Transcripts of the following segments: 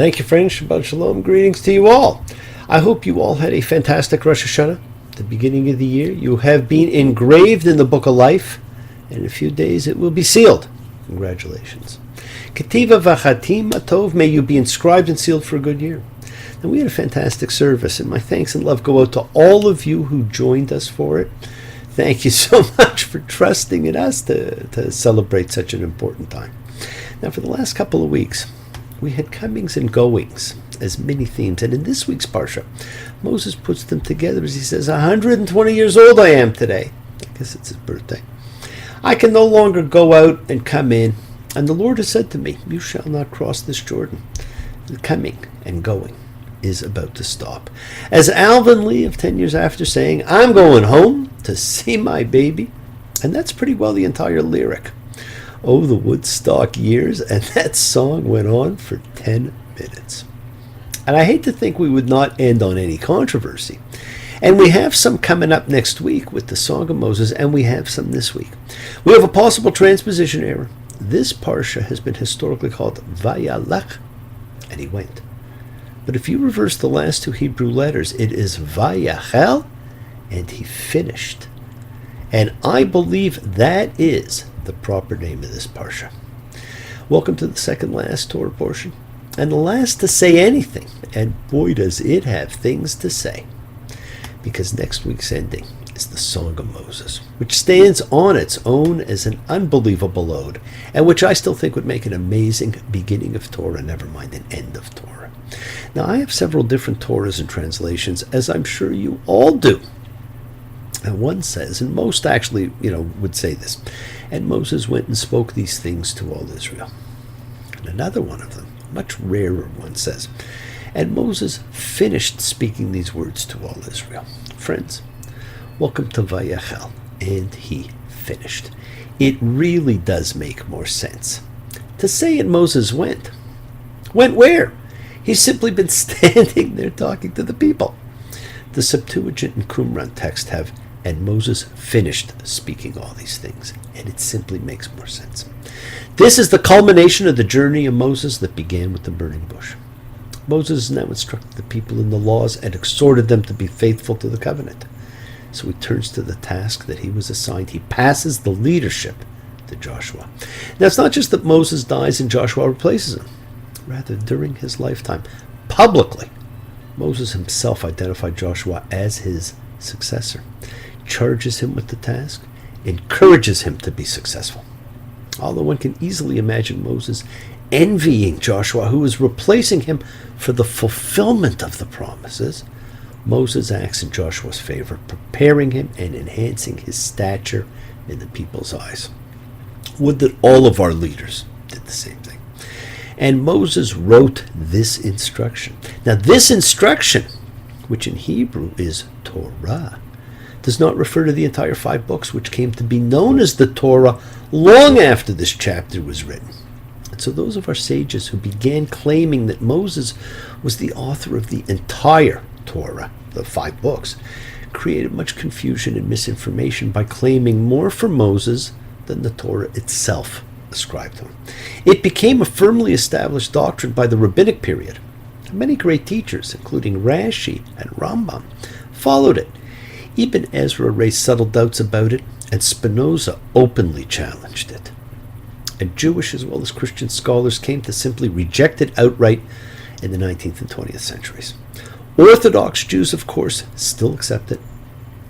Thank you, friends. Shabbat Shalom. Greetings to you all. I hope you all had a fantastic Rosh Hashanah, the beginning of the year. You have been engraved in the book of life, and in a few days it will be sealed. Congratulations. Ketiva v'chatim atov, may you be inscribed and sealed for a good year. And we had a fantastic service, and my thanks and love go out to all of you who joined us for it. Thank you so much for trusting in us to celebrate such an important time. Now, for the last couple of weeks, we had comings and goings as mini themes, and in this week's Parsha, Moses puts them together as he says, 120 years old I am today. I guess it's his birthday. I can no longer go out and come in, and the Lord has said to me, you shall not cross this Jordan. The coming and going is about to stop. As Alvin Lee of 10 years after saying, I'm going home to see my baby, and that's pretty well the entire lyric. Oh, the Woodstock years, and that song went on for 10 minutes. And I hate to think we would not end on any controversy. And we have some coming up next week with the Song of Moses, and we have some this week. We have a possible transposition error. This Parsha has been historically called Vayalach, and he went. But if you reverse the last two Hebrew letters, it is Vayachel, and he finished. And I believe that is the proper name of this Parsha. Welcome to the second last Torah portion, and the last to say anything, and boy does it have things to say, because next week's ending is the Song of Moses, which stands on its own as an unbelievable ode, and which I still think would make an amazing beginning of Torah, never mind an end of Torah. Now, I have several different Torahs and translations, as I'm sure you all do. And one says, and most actually, would say this, and Moses went and spoke these things to all Israel. And another one of them, much rarer one, says, and Moses finished speaking these words to all Israel. Friends, welcome to Vayachel, and he finished. It really does make more sense to say it Moses went. Went where? He's simply been standing there talking to the people. The Septuagint and Qumran text have, and Moses finished speaking all these things, and it simply makes more sense. This is the culmination of the journey of Moses that began with the burning bush. Moses now instructed the people in the laws and exhorted them to be faithful to the covenant. So he turns to the task that he was assigned. He passes the leadership to Joshua. Now, it's not just that Moses dies and Joshua replaces him. Rather, during his lifetime, publicly, Moses himself identified Joshua as his successor, charges him with the task, encourages him to be successful. Although one can easily imagine Moses envying Joshua, who is replacing him for the fulfillment of the promises, Moses acts in Joshua's favor, preparing him and enhancing his stature in the people's eyes. Would that all of our leaders did the same thing. And Moses wrote this instruction. Now, this instruction, which in Hebrew is Torah, does not refer to the entire 5 books, which came to be known as the Torah long after this chapter was written. And so those of our sages who began claiming that Moses was the author of the entire Torah, the 5 books, created much confusion and misinformation by claiming more for Moses than the Torah itself ascribed to him. It became a firmly established doctrine by the rabbinic period. Many great teachers, including Rashi and Rambam, followed it. Ibn Ezra raised subtle doubts about it, and Spinoza openly challenged it. And Jewish as well as Christian scholars came to simply reject it outright in the 19th and 20th centuries. Orthodox Jews, of course, still accept it.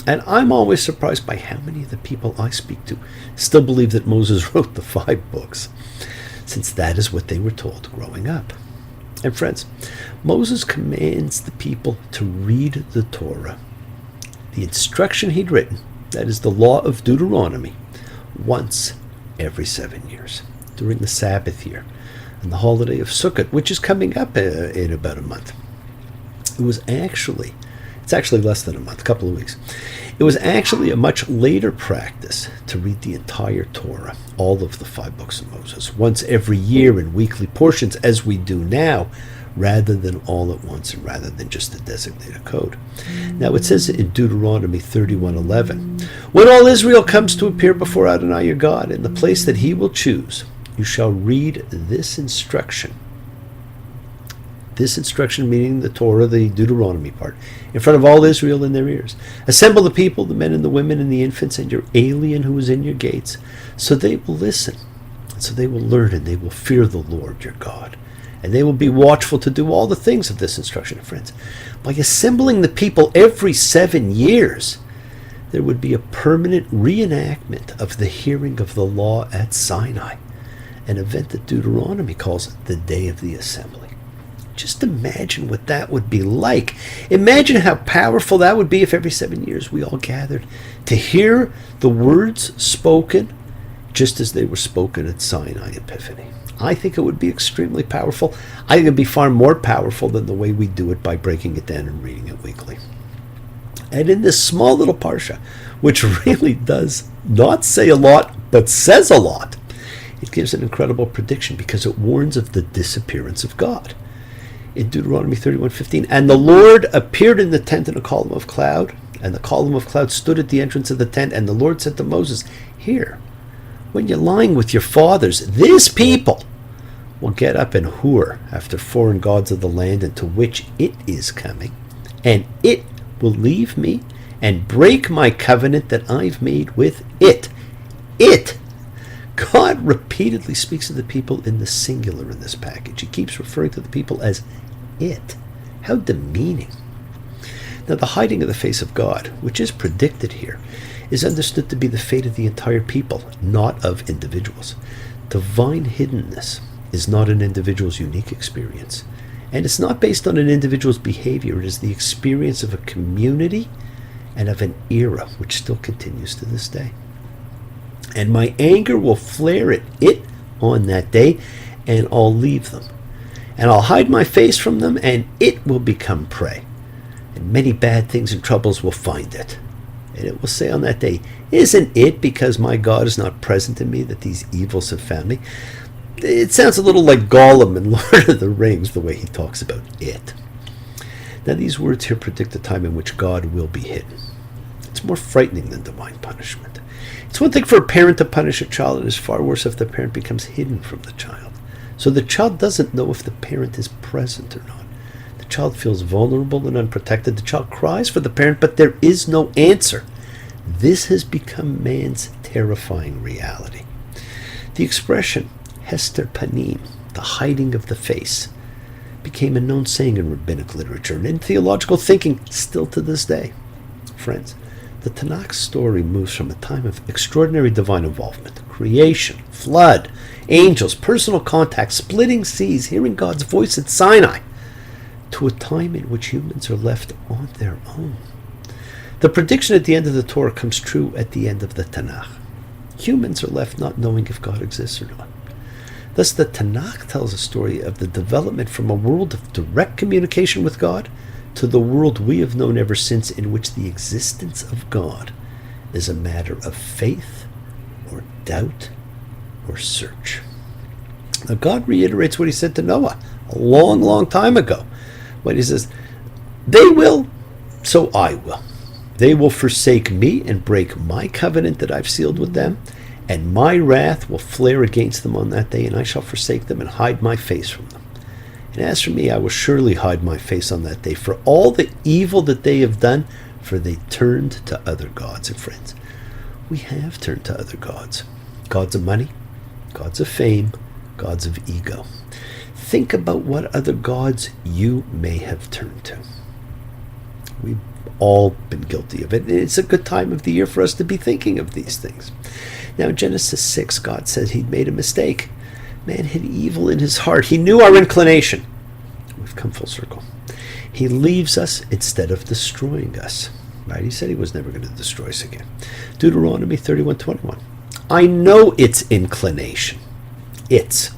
And I'm always surprised by how many of the people I speak to still believe that Moses wrote the 5 books, since that is what they were told growing up. And friends, Moses commands the people to read the Torah, the instruction he'd written, that is the law of Deuteronomy, once every 7 years, during the Sabbath year and the holiday of Sukkot, which is coming up in about a month. It's actually less than a month, a couple of weeks. It was actually a much later practice to read the entire Torah, all of the 5 books of Moses, once every year in weekly portions, as we do now, rather than all at once and rather than just a designated code. Now it says in Deuteronomy 31:11, when all Israel comes to appear before Adonai your God in the place that he will choose, you shall read this instruction this instruction, meaning the Torah, the Deuteronomy part, in front of all Israel in their ears. Assemble the people, the men and the women and the infants, and your alien who is in your gates, so they will listen, so they will learn, and they will fear the Lord your God. And they will be watchful to do all the things of this instruction, friends. By assembling the people every 7 years, there would be a permanent reenactment of the hearing of the law at Sinai, an event that Deuteronomy calls the Day of the Assembly. Just imagine what that would be like. Imagine how powerful that would be if every 7 years we all gathered to hear the words spoken just as they were spoken at Sinai Epiphany. I think it would be extremely powerful. I think it would be far more powerful than the way we do it by breaking it down and reading it weekly. And in this small little parsha, which really does not say a lot, but says a lot, it gives an incredible prediction because it warns of the disappearance of God. In Deuteronomy 31:15, and the Lord appeared in the tent in a column of cloud, and the column of cloud stood at the entrance of the tent, and the Lord said to Moses, here, when you're lying with your fathers, this people will get up and whore after foreign gods of the land into which it is coming, and it will leave me and break my covenant that I've made with it. It. God repeatedly speaks to the people in the singular in this package. He keeps referring to the people as it. How demeaning. Now, the hiding of the face of God, which is predicted here, is understood to be the fate of the entire people, not of individuals. Divine hiddenness is not an individual's unique experience, and it's not based on an individual's behavior. It is the experience of a community and of an era which still continues to this day. And my anger will flare at it on that day, and I'll leave them. And I'll hide my face from them, and it will become prey. And many bad things and troubles will find it. And it will say on that day, isn't it because my God is not present in me that these evils have found me? It sounds a little like Gollum in Lord of the Rings, the way he talks about it. Now, these words here predict a time in which God will be hidden. It's more frightening than divine punishment. It's one thing for a parent to punish a child. It is far worse if the parent becomes hidden from the child. So the child doesn't know if the parent is present or not. The child feels vulnerable and unprotected. The child cries for the parent, but there is no answer. This has become man's terrifying reality. The expression Hester Panim, the hiding of the face, became a known saying in rabbinic literature and in theological thinking still to this day. Friends, the Tanakh story moves from a time of extraordinary divine involvement, creation, flood, angels, personal contact, splitting seas, hearing God's voice at Sinai, to a time in which humans are left on their own. The prediction at the end of the Torah comes true at the end of the Tanakh. Humans are left not knowing if God exists or not. Thus, the Tanakh tells a story of the development from a world of direct communication with God to the world we have known ever since, in which the existence of God is a matter of faith or doubt or search. Now, God reiterates what he said to Noah a long, long time ago when he says, they will, so I will. They will forsake me and break my covenant that I've sealed with them, and my wrath will flare against them on that day, and I shall forsake them and hide my face from them. And as for me, I will surely hide my face on that day for all the evil that they have done, for they turned to other gods. And friends, we have turned to other gods. Gods of money, gods of fame, gods of ego. Think about what other gods you may have turned to. We've all been guilty of it. It's a good time of the year for us to be thinking of these things. Now, in Genesis 6, God said he'd made a mistake. Man had evil in his heart. He knew our inclination. We've come full circle. He leaves us instead of destroying us. Right? He said he was never going to destroy us again. Deuteronomy 31:21. I know its inclination. Its.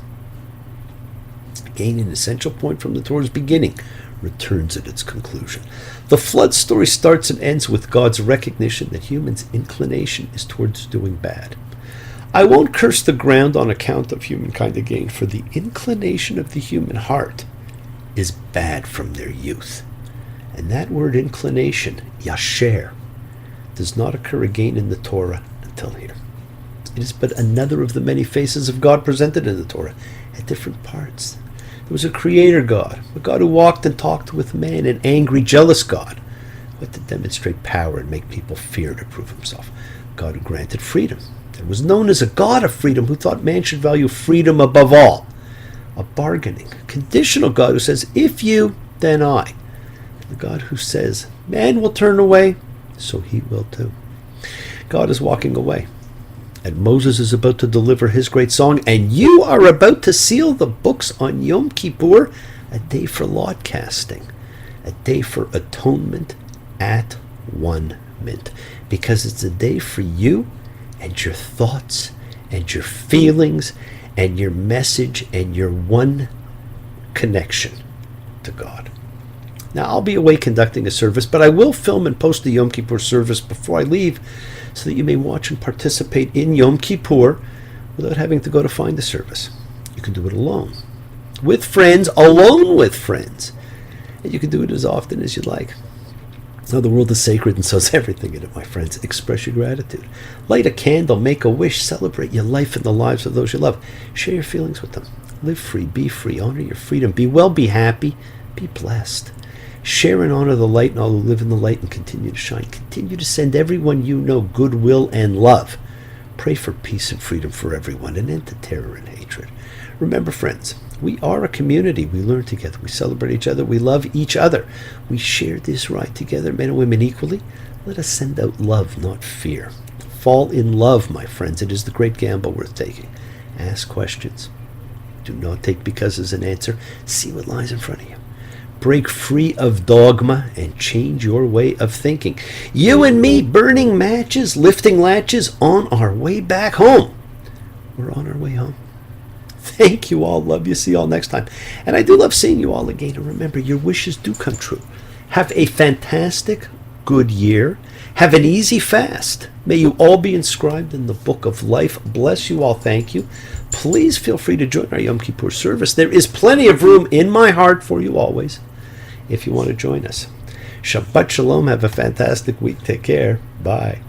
Again, an essential point from the Torah's beginning returns at its conclusion. The flood story starts and ends with God's recognition that humans' inclination is towards doing bad. I won't curse the ground on account of humankind again, for the inclination of the human heart is bad from their youth. And that word inclination, yasher, does not occur again in the Torah until here. It is but another of the many faces of God presented in the Torah at different parts. There was a creator God, a God who walked and talked with man, an angry, jealous God, but to demonstrate power and make people fear to prove himself. God who granted freedom. There was known as a God of freedom who thought man should value freedom above all. A bargaining, conditional God who says, if you, then I. The God who says, man will turn away, so he will too. God is walking away, and Moses is about to deliver his great song, and you are about to seal the books on Yom Kippur, a day for lot casting, a day for atonement at 1 mint, because it's a day for you and your thoughts and your feelings and your message and your one connection to God. Now, I'll be away conducting a service, but I will film and post the Yom Kippur service before I leave so that you may watch and participate in Yom Kippur without having to go to find the service. You can do it alone, with friends, alone with friends, and you can do it as often as you like. Now, the world is sacred, and so is everything in it, my friends. Express your gratitude. Light a candle, make a wish, celebrate your life and the lives of those you love. Share your feelings with them. Live free, be free, honor your freedom. Be well, be happy, be blessed. Share and honor the light and all who live in the light and continue to shine. Continue to send everyone you know goodwill and love. Pray for peace and freedom for everyone, an end to terror and hatred. Remember, friends, we are a community. We learn together. We celebrate each other. We love each other. We share this ride together, men and women equally. Let us send out love, not fear. Fall in love, my friends. It is the great gamble worth taking. Ask questions. Do not take because as an answer. See what lies in front of you. Break free of dogma and change your way of thinking. You and me burning matches, lifting latches on our way back home. We're on our way home. Thank you all. Love you. See you all next time. And I do love seeing you all again. And remember, your wishes do come true. Have a fantastic, good year. Have an easy fast. May you all be inscribed in the book of life. Bless you all. Thank you. Please feel free to join our Yom Kippur service. There is plenty of room in my heart for you always, if you want to join us. Shabbat Shalom. Have a fantastic week. Take care. Bye.